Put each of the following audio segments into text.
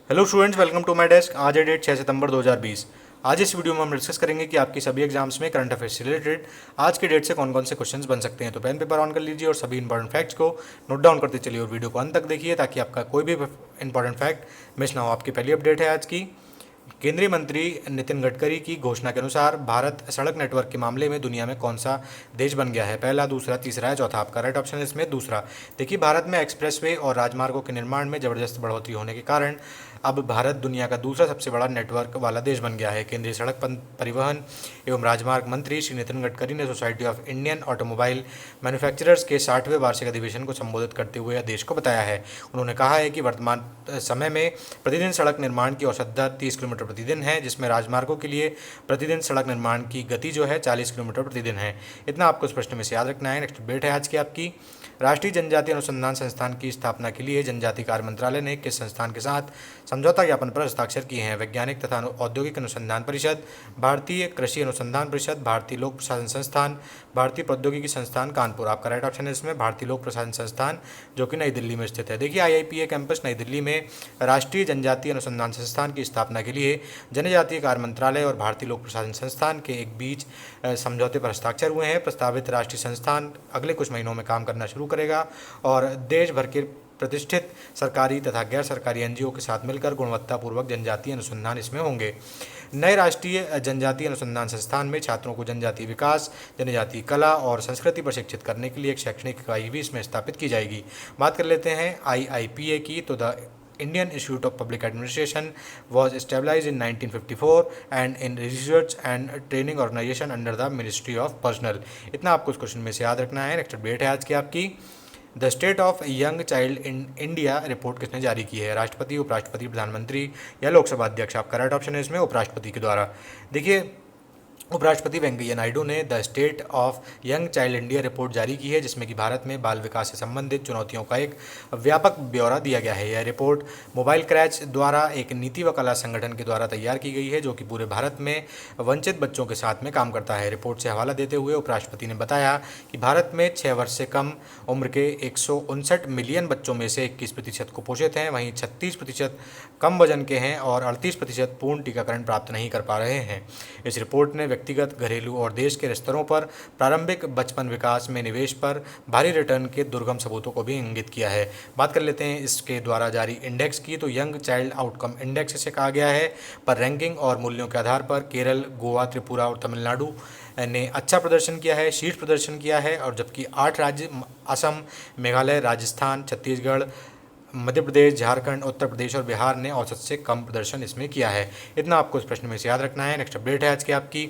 Hello students, welcome to my desk. आज है date 6 सितंबर 2020। आज इस वीडियो में हम डिस्कस करेंगे कि आपकी सभी एग्जाम्स में करंट अफेयर्स से रिलेटेड आज के डेट से कौन कौन से क्वेश्चंस बन सकते हैं। तो पेन पेपर ऑन कर लीजिए और सभी इंपॉर्टेंट फैक्ट्स को नोट डाउन करते चलिए और वीडियो को अंत तक देखिए ताकि आपका कोई भी इंपॉर्टेंट फैक्ट मिस ना हो। आपकी पहली अपडेट है आज की। केंद्रीय मंत्री नितिन गडकरी की घोषणा के अनुसार भारत सड़क नेटवर्क के मामले में दुनिया में कौन सा देश बन गया है? पहला, दूसरा, तीसरा या चौथा? आपका राइट ऑप्शन है इसमें दूसरा। देखिए, भारत में एक्सप्रेसवे और राजमार्गों के निर्माण में जबरदस्त बढ़ोतरी होने के कारण अब भारत दुनिया का दूसरा सबसे बड़ा नेटवर्क वाला देश बन गया है। केंद्रीय सड़क परिवहन एवं राजमार्ग मंत्री श्री नितिन गडकरी ने society of Indian automobile manufacturers के 60वें वार्षिक अधिवेशन को संबोधित करते हुए देश को बताया है। उन्होंने कहा है कि वर्तमान समय में प्रतिदिन सड़क निर्माण की औसत दर 30 किलोमीटर प्रतिदिन है, जिसमें राजमार्गों के लिए प्रतिदिन सड़क निर्माण की गति जो है 40 किलोमीटर प्रतिदिन है। इतना आपको इस प्रश्न में से याद रखना है। नेक्स्ट अपडेट है आज की आपकी। राष्ट्रीय जनजाति अनुसंधान संस्थान की स्थापना के लिए जनजाति कार्य मंत्रालय ने किस संस्थान के साथ समझौता ज्ञापन पर हस्ताक्षर किए हैं? वैज्ञानिक तथा औद्योगिक अनुसंधान परिषद, भारतीय कृषि अनुसंधान परिषद, भारतीय लोक प्रशासन संस्थान, भारतीय प्रौद्योगिकी संस्थान कानपुर। आपका राइट ऑप्शन है इसमें भारतीय लोक प्रशासन संस्थान, जो कि नई दिल्ली में स्थित है। देखिए, IIPA कैंपस नई दिल्ली में राष्ट्रीय जनजातीय अनुसंधान संस्थान की स्थापना के लिए जनजातीय कार्य मंत्रालय और भारतीय लोक प्रशासन संस्थान के एक बीच समझौते पर हस्ताक्षर हुए हैं। प्रस्तावित राष्ट्रीय संस्थान अगले कुछ महीनों में काम करना शुरू करेगा और देश भर के प्रतिष्ठित सरकारी तथा गैर सरकारी NGO के साथ मिलकर गुणवत्तापूर्वक जनजातीय अनुसंधान इसमें होंगे। नए राष्ट्रीय जनजातीय अनुसंधान संस्थान में छात्रों को जनजातीय विकास, जनजातीय कला और संस्कृति प्रशिक्षित करने के लिए एक शैक्षणिक इकाई भी इसमें स्थापित की जाएगी। बात कर लेते हैं IIPA की। तो the Indian Institute of Public Administration was established in 1954 and in research and training organization under the Ministry of Personnel। इतना आपको इस क्वेश्चन में से याद रखना है। नेक्स्ट अपडेट है आज की आपकी। The state of young child in India report किसने जारी की है? राष्ट्रपति, उपराष्ट्रपति, प्रधानमंत्री या लोकसभा अध्यक्ष? आपका राइट ऑप्शन है इसमें उपराष्ट्रपति के द्वारा। देखिए, उपराष्ट्रपति वेंकैया नायडू ने the state of young child India report जारी की है, जिसमें कि भारत में बाल विकास से संबंधित चुनौतियों का एक व्यापक ब्यौरा दिया गया है। यह रिपोर्ट मोबाइल क्रैच द्वारा एक नीति व कला संगठन के द्वारा तैयार की गई है, जो कि पूरे भारत में वंचित बच्चों के साथ में काम करता है। रिपोर्ट से हवाला देते हुए उपराष्ट्रपति ने बताया कि भारत में 6 वर्ष से कम उम्र के 159 मिलियन बच्चों में से 21% कुपोषित हैं, वहीं 36% कम वजन के हैं और 38% पूर्ण टीकाकरण प्राप्त नहीं कर पा रहे हैं। इस रिपोर्ट ने व्यक्तिगत, घरेलू और देश के स्तरों पर प्रारंभिक बचपन विकास में निवेश पर भारी रिटर्न के दुर्गम सबूतों को भी इंगित किया है। बात कर लेते हैं इसके द्वारा जारी इंडेक्स की। तो यंग चाइल्ड आउटकम इंडेक्स इसे कहा गया है। पर रैंकिंग और मूल्यों के आधार पर केरल, गोवा, त्रिपुरा और तमिलनाडु ने अच्छा प्रदर्शन किया है, शीर्ष प्रदर्शन किया है, और जबकि 8 राज्य असम, मेघालय, राजस्थान, छत्तीसगढ़, मध्य प्रदेश, झारखंड, उत्तर प्रदेश और बिहार ने औसत से कम प्रदर्शन इसमें किया है। इतना आपको इस प्रश्न में से याद रखना है। नेक्स्ट अपडेट है आज की आपकी।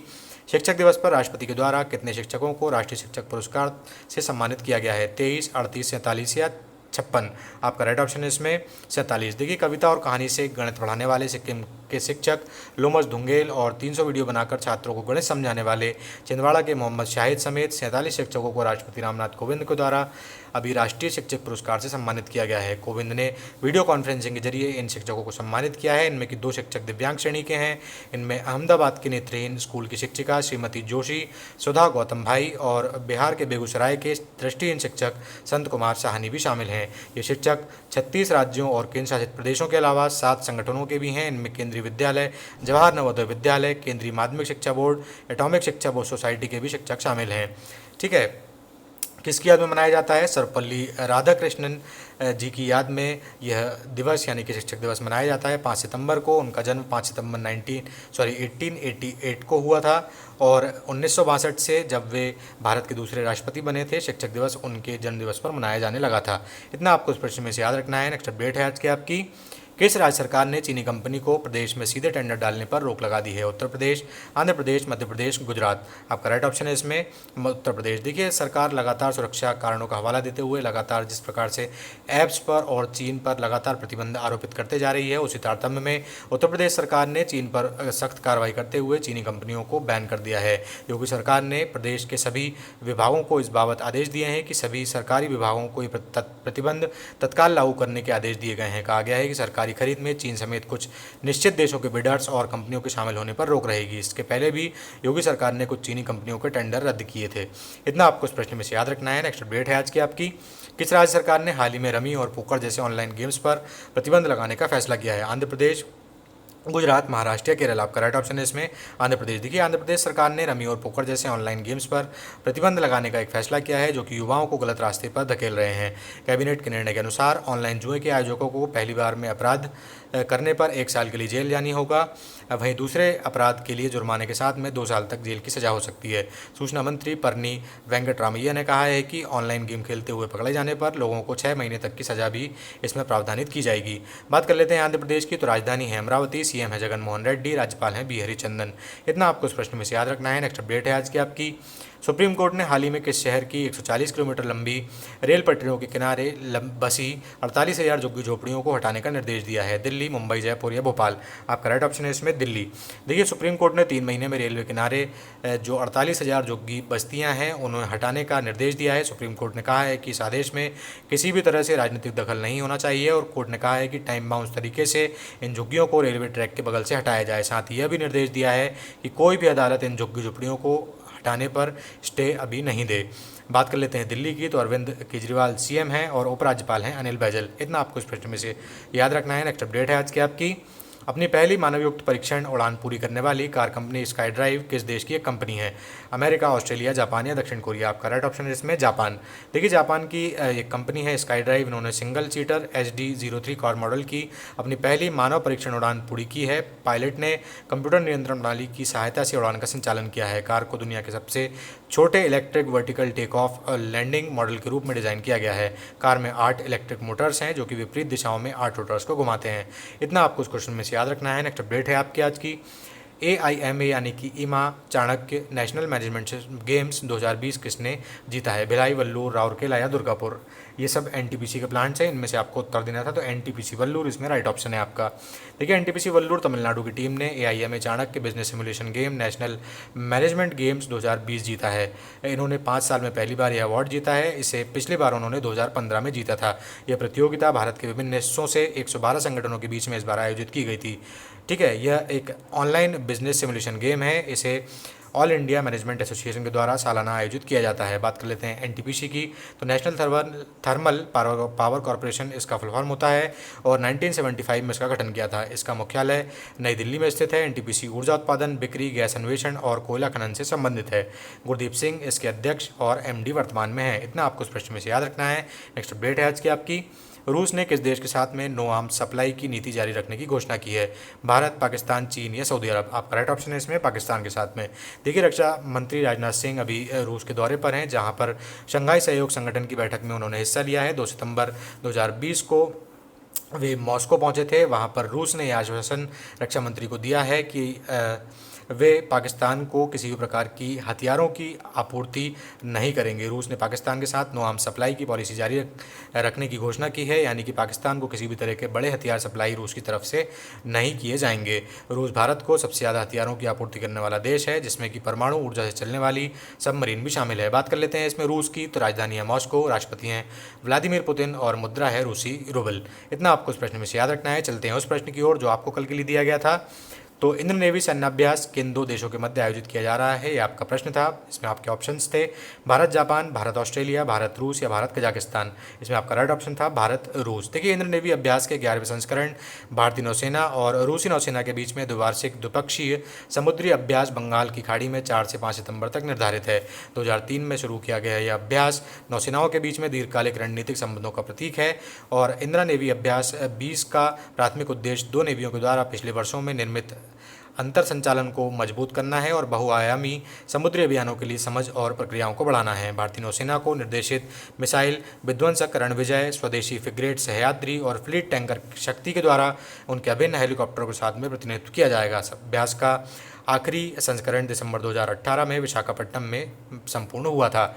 शिक्षक दिवस पर राष्ट्रपति के द्वारा कितने शिक्षकों को राष्ट्रीय शिक्षक पुरस्कार से सम्मानित किया गया है? 23, 38, 47 या 56? आपका राइट ऑप्शन है इसमें 47। देखिए, कविता और कहानी से गणित पढ़ाने वाले सिक्किम के शिक्षक लोमस धुंगेल और 300 वीडियो बनाकर छात्रों को गणित समझाने वाले छिंदवाड़ा के मोहम्मद शाहिद समेत 47 शिक्षकों को राष्ट्रपति रामनाथ कोविंद के द्वारा अभी राष्ट्रीय शिक्षक पुरस्कार से सम्मानित किया गया है। कोविंद ने वीडियो कॉन्फ्रेंसिंग के जरिए इन शिक्षकों को सम्मानित किया है। इनमें की 2 शिक्षक दिव्यांग श्रेणी के हैं। इनमें अहमदाबाद की नेत्रहीन स्कूल की शिक्षिका श्रीमती जोशी सुधा गौतम भाई और बिहार के बेगूसराय के दृष्टिहीन शिक्षक संत कुमार साहनी भी शामिल हैं। ये शिक्षक 36 राज्यों और केंद्र शासित प्रदेशों के अलावा 7 संगठनों के भी हैं। इनमें केंद्रीय विद्यालय, जवाहर नवोदय विद्यालय, केंद्रीय माध्यमिक शिक्षा बोर्ड, एटॉमिक शिक्षा बोर्ड सोसाइटी के भी शिक्षक शामिल हैं। ठीक है, किसकी याद में मनाया जाता है? सर्वपल्ली राधाकृष्णन जी की याद में यह दिवस यानी कि शिक्षक दिवस मनाया जाता है 5 सितंबर को। उनका जन्म 5 सितंबर 1888 को हुआ था और 1962 से जब वे भारत के दूसरे राष्ट्रपति बने थे, शिक्षक दिवस उनके जन्म दिवस पर मनाया जाने लगा था। इतना आपको इस प्रश्न में से याद रखना है। नेक्स्ट अपडेट है आज की आपकी। किस राज्य सरकार ने चीनी कंपनी को प्रदेश में सीधे टेंडर डालने पर रोक लगा दी है? उत्तर प्रदेश, आंध्र प्रदेश, मध्य प्रदेश, गुजरात? आपका राइट ऑप्शन है इसमें उत्तर प्रदेश। देखिए, सरकार लगातार सुरक्षा कारणों का हवाला देते हुए लगातार जिस प्रकार से ऐप्स पर और चीन पर लगातार प्रतिबंध आरोपित करते जा रही है, उसी तारतम्य में उत्तर प्रदेश सरकार ने चीन पर सख्त कार्रवाई करते हुए चीनी कंपनियों को बैन कर दिया है। योगी सरकार ने प्रदेश के सभी विभागों को इस बाबत आदेश दिए हैं कि सभी सरकारी विभागों को प्रतिबंध तत्काल लागू करने के आदेश दिए गए हैं। कहा गया है कि सरकारी सरकारी खरीद में चीन समेत कुछ निश्चित देशों के बिडर्स और कंपनियों के शामिल होने पर रोक रहेगी। इसके पहले भी योगी सरकार ने कुछ चीनी कंपनियों के टेंडर रद्द किए थे। इतना आपको इस प्रश्न में से याद रखना है। नेक्स्ट अपडेट है आज की आपकी, किस राज्य सरकार ने हाल ही में रमी और पोकर जैसे ऑनलाइन गेम्स पर प्रतिबंध लगाने का फैसला किया है? आंध्र प्रदेश, गुजरात, महाराष्ट्र या केरल? आपका राइट ऑप्शन है इसमें आंध्र प्रदेश। देखिए, आंध्र प्रदेश सरकार ने रमी और पोकर जैसे ऑनलाइन गेम्स पर प्रतिबंध लगाने का एक फैसला किया है जो कि युवाओं को गलत रास्ते पर धकेल रहे हैं। कैबिनेट के निर्णय के अनुसार ऑनलाइन जुए के आयोजकों को पहली बार में अपराध करने पर 1 साल के लिए जेल जानी होगा, वहीं दूसरे अपराध के लिए जुर्माने के साथ में 2 साल तक जेल की सजा हो सकती है। सूचना मंत्री परनी वेंकटरामैया ने कहा है कि ऑनलाइन गेम खेलते हुए पकड़े जाने पर लोगों को 6 महीने तक की सजा भी इसमें प्रावधानित की जाएगी। बात कर लेते हैं आंध्र प्रदेश की, तो राजधानी है अमरावती, सीएम है जगन मोहन रेड्डी, राज्यपाल हैं बी हरिचंदन। इतना आपको इस प्रश्न में से याद रखना है। नेक्स्ट अपडेट है आज की आपकी, सुप्रीम कोर्ट ने हाल ही में किस शहर की 140 किलोमीटर लंबी रेल पटरियों के किनारे बसी 48,000 झुग्गी झोपड़ियों को हटाने का निर्देश दिया है? दिल्ली, मुंबई, जयपुर या भोपाल? आपका राइट ऑप्शन है इसमें दिल्ली। देखिए, सुप्रीम कोर्ट ने 3 महीने में रेलवे किनारे जो 48,000 झुग्गी बस्तियां हैं उन्हें हटाने का निर्देश दिया है। सुप्रीम कोर्ट ने कहा है कि इस आदेश में किसी भी तरह से राजनीतिक दखल नहीं होना चाहिए और कोर्ट ने कहा है कि टाइम बाउंड तरीके से इन झुग्गियों को रेलवे ट्रैक के बगल से हटाया जाए। साथ ही यह भी निर्देश दिया है कि कोई भी अदालत इन झुग्गी झोपड़ियों को हटाने पर स्टे अभी नहीं दे। बात कर लेते हैं दिल्ली की, तो अरविंद केजरीवाल सीएम हैं और उपराज्यपाल हैं अनिल बैजल। इतना आपको इस प्रश्न में से याद रखना है। नेक्स्ट अपडेट है आज की आपकी, अपनी पहली मानवयुक्त परीक्षण उड़ान पूरी करने वाली कार कंपनी स्काई ड्राइव किस देश की एक कंपनी है? अमेरिका, ऑस्ट्रेलिया, जापान या दक्षिण कोरिया? आपका राइट ऑप्शन है इसमें जापान। देखिए, जापान की एक कंपनी है स्काई ड्राइव, इन्होंने single seater HD03 car model की अपनी पहली मानव परीक्षण उड़ान पूरी की है। पायलट ने कंप्यूटर नियंत्रण प्रणाली की सहायता से उड़ान का संचालन किया है। कार को दुनिया के सबसे छोटे electric vertical take off landing model के रूप में डिज़ाइन किया गया है। कार में 8 इलेक्ट्रिक मोटर्स हैं जो कि विपरीत दिशाओं में 8 रोटर्स को घुमाते हैं। इतना आपको उस क्वेश्चन में से याद रखना है। नेक्स्ट अपडेट है आपकी आज की, AIMA यानी कि इमा चाणक्य नेशनल मैनेजमेंट गेम्स 2020 किसने जीता है? भिलाई, वल्लूर, राउरकेला या दुर्गापुर? ये सब NTPC के प्लांट्स हैं, इनमें से आपको उत्तर देना था, तो NTPC वल्लूर इसमें राइट ऑप्शन है आपका। देखिए, NTPC वल्लूर तमिलनाडु की टीम ने AIMA Chanakya business simulation game national management games 2020 जीता है। इन्होंने 5 साल में पहली बार यह अवार्ड जीता है। इसे पिछली बार उन्होंने 2015 में जीता था। यह प्रतियोगिता भारत के विभिन्न हिस्सों से 112 संगठनों के बीच में इस बार आयोजित की गई थी। ठीक है, यह एक ऑनलाइन बिजनेस सिमुलेशन गेम है। इसे ऑल इंडिया मैनेजमेंट एसोसिएशन के द्वारा सालाना आयोजित किया जाता है। बात कर लेते हैं NTPC की, तो नेशनल थर्मल पावर कॉरपोरेशन इसका फुल फॉर्म होता है और 1975 में इसका गठन किया था। इसका मुख्यालय नई दिल्ली में स्थित है। NTPC ऊर्जा उत्पादन, बिक्री, गैस अन्वेषण और कोयला खनन से संबंधित है। गुरदीप सिंह इसके अध्यक्ष और MD वर्तमान में है। इतना आपको इस प्रश्न में से याद रखना है। नेक्स्ट अपडेट है आज की आपकी, रूस ने किस देश के साथ में नो आर्म्स सप्लाई की नीति जारी रखने की घोषणा की है? भारत, पाकिस्तान, चीन या सऊदी अरब? आपका राइट ऑप्शन है इसमें पाकिस्तान के साथ में। देखिए, रक्षा मंत्री राजनाथ सिंह अभी रूस के दौरे पर हैं, जहां पर शंघाई सहयोग संगठन की बैठक में उन्होंने हिस्सा लिया है। 2 सितंबर 2020 को वे मॉस्को पहुंचे थे। वहां पर रूस ने यह आश्वासन रक्षा मंत्री को दिया है कि वे पाकिस्तान को किसी भी प्रकार की हथियारों की आपूर्ति नहीं करेंगे। रूस ने पाकिस्तान के साथ नो आर्म्स सप्लाई की पॉलिसी जारी रखने की घोषणा की है, यानी कि पाकिस्तान को किसी भी तरह के बड़े हथियार सप्लाई रूस की तरफ से नहीं किए जाएंगे। रूस भारत को सबसे ज़्यादा हथियारों की आपूर्ति करने वाला देश है, जिसमें कि परमाणु ऊर्जा से चलने वाली सबमरीन भी शामिल है। बात कर लेते हैं इसमें रूस की, तो राजधानी है मॉस्को, राष्ट्रपति हैं व्लादिमीर पुतिन और मुद्रा है रूसी रूबल। इतना आपको इस प्रश्न में से याद रखना है। चलते हैं उस प्रश्न की ओर जो आपको कल के लिए दिया गया था। तो इंद्र नेवी सैन्याभ्यास किन 2 देशों के मध्य आयोजित किया जा रहा है, ये आपका प्रश्न था। इसमें आपके ऑप्शंस थे भारत जापान, भारत ऑस्ट्रेलिया, भारत रूस या भारत कजाकिस्तान। इसमें आपका राइट ऑप्शन था भारत रूस। देखिए, इंद्र नेवी अभ्यास के 11वें संस्करण भारतीय नौसेना और रूसी नौसेना के बीच में द्विवार्षिक द्विपक्षीय समुद्री अभ्यास बंगाल की खाड़ी में 4 से 5 सितंबर तक निर्धारित है। 2003 में शुरू किया गया यह अभ्यास नौसेनाओं के बीच में दीर्घकालिक रणनीतिक संबंधों का प्रतीक है और इंदिरा नेवी अभ्यास 20 का प्राथमिक उद्देश्य 2 नेवियों के द्वारा पिछले वर्षों में निर्मित अंतर संचालन को मजबूत करना है और बहुआयामी समुद्री अभियानों के लिए समझ और प्रक्रियाओं को बढ़ाना है। भारतीय नौसेना को निर्देशित मिसाइल विध्वंसक रणविजय, स्वदेशी फ्रिगेट सह्याद्री और फ्लीट टैंकर शक्ति के द्वारा उनके अभिन्न हेलीकॉप्टरों के साथ में प्रतिनिधित्व किया जाएगा। अभ्यास का आखिरी संस्करण दिसंबर 2018 में विशाखापट्टनम में संपूर्ण हुआ था।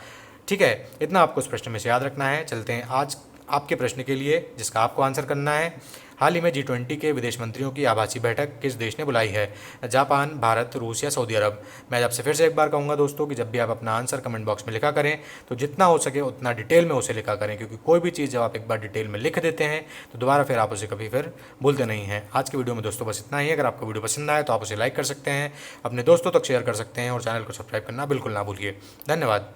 ठीक है, इतना आपको इस प्रश्न में से याद रखना है। चलते हैं आज आपके प्रश्न के लिए, जिसका आपको आंसर करना है। हाल ही में G20 के विदेश मंत्रियों की आभासी बैठक किस देश ने बुलाई है? जापान, भारत, रूस या सऊदी अरब? मैं आपसे फिर से एक बार कहूँगा दोस्तों कि जब भी आप अपना आंसर कमेंट बॉक्स में लिखा करें तो जितना हो सके उतना डिटेल में उसे लिखा करें, क्योंकि कोई भी चीज़ जब आप एक बार डिटेल में लिख देते हैं तो दोबारा फिर आप उसे कभी फिर भूलते नहीं हैं। आज की वीडियो में दोस्तों बस इतना ही। अगर आपको वीडियो पसंद आए तो आप उसे लाइक कर सकते हैं, अपने दोस्तों तक शेयर कर सकते हैं और चैनल को सब्सक्राइब करना बिल्कुल ना भूलिए। धन्यवाद।